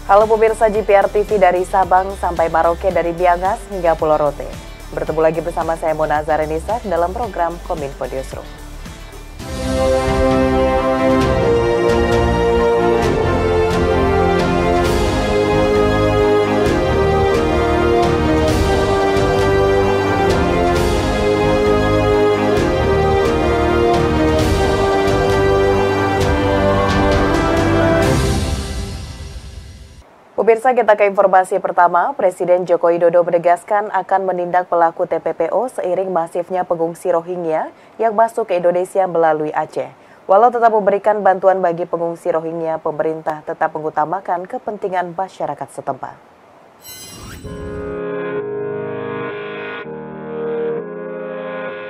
Halo pemirsa GPR TV dari Sabang sampai Merauke, dari Miangas hingga Pulau Rote. Bertemu lagi bersama saya Mona Zarenisa dalam program Kominfo Newsroom. Pemirsa, kita ke informasi pertama. Presiden Joko Widodo menegaskan akan menindak pelaku TPPO seiring masifnya pengungsi Rohingya yang masuk ke Indonesia melalui Aceh. Walau tetap memberikan bantuan bagi pengungsi Rohingya, pemerintah tetap mengutamakan kepentingan masyarakat setempat.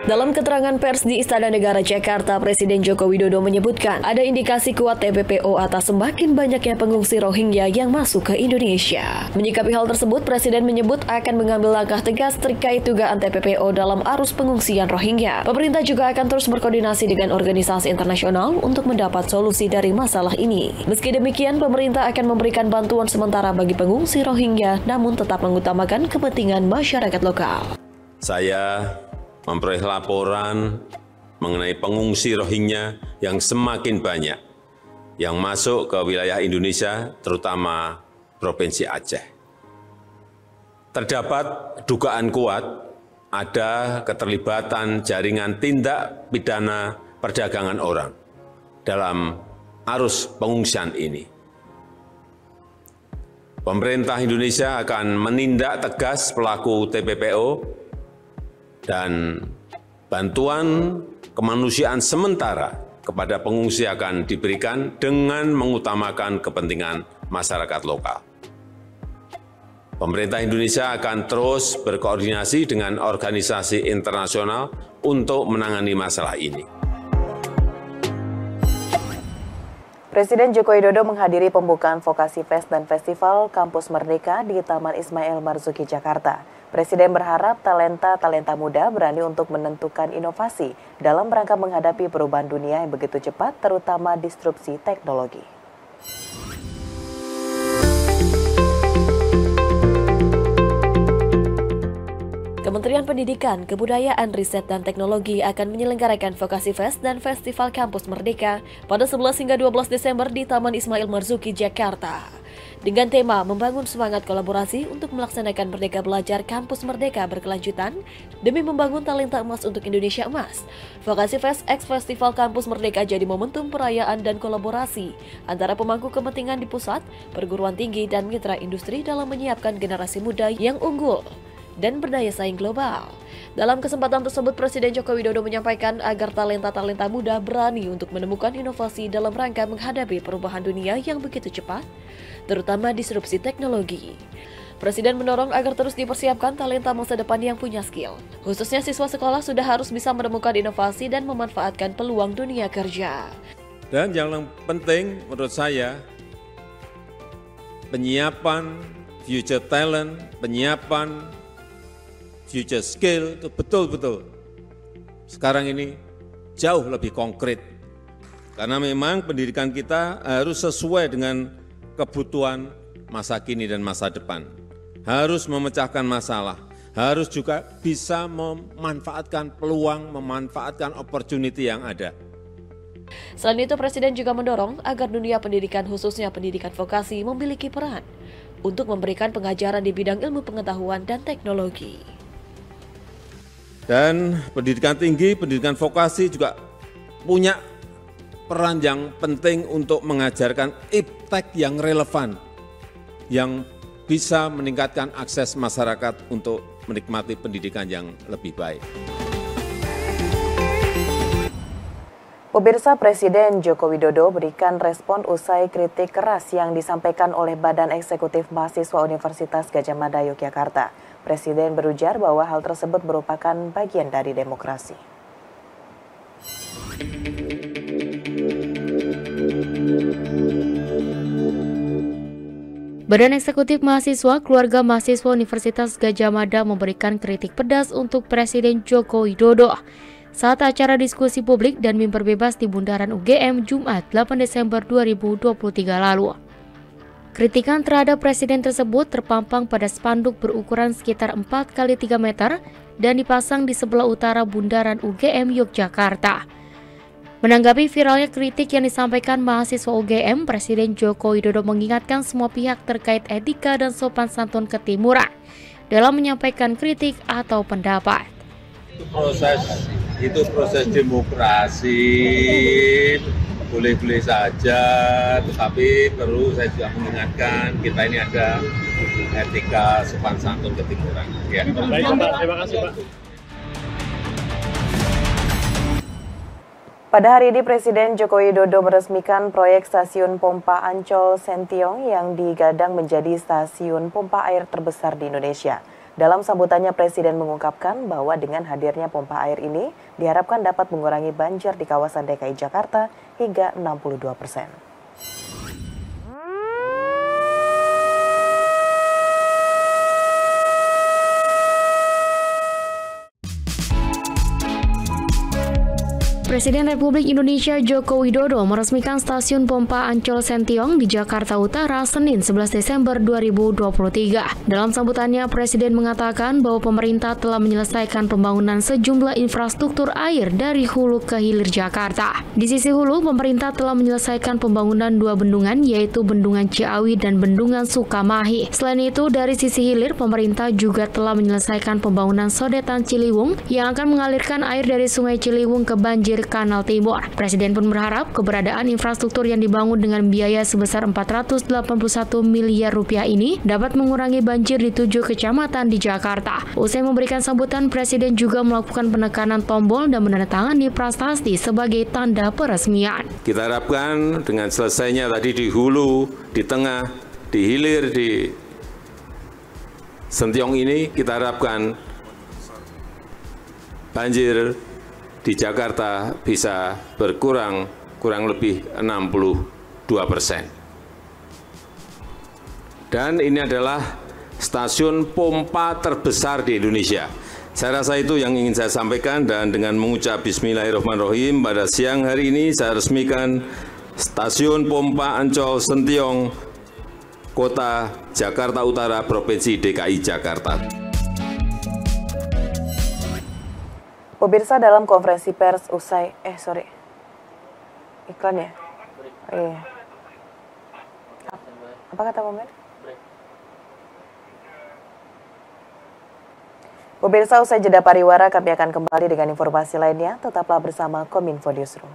Dalam keterangan pers di Istana Negara Jakarta, Presiden Joko Widodo menyebutkan ada indikasi kuat TPPO atas semakin banyaknya pengungsi Rohingya yang masuk ke Indonesia. Menyikapi hal tersebut, Presiden menyebut akan mengambil langkah tegas terkait dugaan TPPO dalam arus pengungsian Rohingya. Pemerintah juga akan terus berkoordinasi dengan organisasi internasional untuk mendapat solusi dari masalah ini. Meski demikian, pemerintah akan memberikan bantuan sementara bagi pengungsi Rohingya, namun tetap mengutamakan kepentingan masyarakat lokal. Saya memperoleh laporan mengenai pengungsi Rohingya yang semakin banyak yang masuk ke wilayah Indonesia, terutama Provinsi Aceh. Terdapat dugaan kuat ada keterlibatan jaringan tindak pidana perdagangan orang dalam arus pengungsian ini. Pemerintah Indonesia akan menindak tegas pelaku TPPO dan bantuan kemanusiaan sementara kepada pengungsi akan diberikan dengan mengutamakan kepentingan masyarakat lokal. Pemerintah Indonesia akan terus berkoordinasi dengan organisasi internasional untuk menangani masalah ini. Presiden Joko Widodo menghadiri pembukaan Vokasi Fest dan Festival Kampus Merdeka di Taman Ismail Marzuki, Jakarta. Presiden berharap talenta-talenta muda berani untuk menentukan inovasi dalam rangka menghadapi perubahan dunia yang begitu cepat, terutama disrupsi teknologi. Kementerian Pendidikan, Kebudayaan, Riset, dan Teknologi akan menyelenggarakan Vokasi Fest dan Festival Kampus Merdeka pada 11 hingga 12 Desember di Taman Ismail Marzuki, Jakarta. Dengan tema membangun semangat kolaborasi untuk melaksanakan Merdeka Belajar Kampus Merdeka berkelanjutan demi membangun talenta emas untuk Indonesia Emas. Vokasi Fest X Festival Kampus Merdeka jadi momentum perayaan dan kolaborasi antara pemangku kepentingan di pusat, perguruan tinggi, dan mitra industri dalam menyiapkan generasi muda yang unggul dan berdaya saing global. Dalam kesempatan tersebut, Presiden Joko Widodo menyampaikan agar talenta-talenta muda berani untuk menemukan inovasi dalam rangka menghadapi perubahan dunia yang begitu cepat, terutama disrupsi teknologi. Presiden mendorong agar terus dipersiapkan talenta masa depan yang punya skill. Khususnya siswa sekolah sudah harus bisa menemukan inovasi dan memanfaatkan peluang dunia kerja. Dan yang penting menurut saya, penyiapan future talent, penyiapan future skill itu betul-betul sekarang ini jauh lebih konkret. Karena memang pendidikan kita harus sesuai dengan kebutuhan masa kini dan masa depan. Harus memecahkan masalah, harus juga bisa memanfaatkan peluang, memanfaatkan opportunity yang ada. Selain itu, Presiden juga mendorong agar dunia pendidikan, khususnya pendidikan vokasi, memiliki peran untuk memberikan pengajaran di bidang ilmu pengetahuan dan teknologi. Dan pendidikan tinggi, pendidikan vokasi juga punya peran yang penting untuk mengajarkan iptek yang relevan, yang bisa meningkatkan akses masyarakat untuk menikmati pendidikan yang lebih baik. Pemirsa, Presiden Joko Widodo berikan respon usai kritik keras yang disampaikan oleh Badan Eksekutif Mahasiswa Universitas Gadjah Mada, Yogyakarta. Presiden berujar bahwa hal tersebut merupakan bagian dari demokrasi. Badan Eksekutif Mahasiswa Keluarga Mahasiswa Universitas Gadjah Mada memberikan kritik pedas untuk Presiden Joko Widodo saat acara diskusi publik dan mimbar bebas di Bundaran UGM Jumat 8 Desember 2023 lalu. Kritikan terhadap presiden tersebut terpampang pada spanduk berukuran sekitar 4x3 meter dan dipasang di sebelah utara Bundaran UGM Yogyakarta. Menanggapi viralnya kritik yang disampaikan mahasiswa UGM, Presiden Joko Widodo mengingatkan semua pihak terkait etika dan sopan santun ketimuran dalam menyampaikan kritik atau pendapat. Itu proses demokrasi, boleh-boleh saja, tetapi perlu saya juga mengingatkan kita ini ada etika sopan santun ketimuran. Ya. Baik Pak, terima kasih Pak. Pada hari ini Presiden Joko Widodo meresmikan proyek stasiun pompa Ancol Sentiong yang digadang menjadi stasiun pompa air terbesar di Indonesia. Dalam sambutannya, Presiden mengungkapkan bahwa dengan hadirnya pompa air ini diharapkan dapat mengurangi banjir di kawasan DKI Jakarta hingga 62%. Presiden Republik Indonesia Joko Widodo meresmikan stasiun pompa Ancol Sentiong di Jakarta Utara Senin 11 Desember 2023. Dalam sambutannya, Presiden mengatakan bahwa pemerintah telah menyelesaikan pembangunan sejumlah infrastruktur air dari hulu ke hilir Jakarta. Di sisi hulu, pemerintah telah menyelesaikan pembangunan 2 bendungan, yaitu Bendungan Ciawi dan Bendungan Sukamahi. Selain itu, dari sisi hilir, pemerintah juga telah menyelesaikan pembangunan Sodetan Ciliwung yang akan mengalirkan air dari Sungai Ciliwung ke banjir Kanal Timur. Presiden pun berharap keberadaan infrastruktur yang dibangun dengan biaya sebesar 481 miliar rupiah ini dapat mengurangi banjir di 7 kecamatan di Jakarta. Usai memberikan sambutan, Presiden juga melakukan penekanan tombol dan menandatangani prasasti sebagai tanda peresmian. Kita harapkan dengan selesainya tadi di hulu, di tengah, di hilir, di Sentiong ini, kita harapkan banjir di Jakarta bisa berkurang kurang lebih 62%. Dan ini adalah stasiun pompa terbesar di Indonesia. Saya rasa itu yang ingin saya sampaikan, dan dengan mengucap Bismillahirrahmanirrahim, pada siang hari ini saya resmikan stasiun pompa Ancol Sentiong, Kota Jakarta Utara, Provinsi DKI Jakarta. Pemirsa, dalam konferensi pers usai iklan ya? Iya. Apa kata Pemirsa? Pemirsa, usai jeda pariwara kami akan kembali dengan informasi lainnya. Tetaplah bersama Kominfo Newsroom.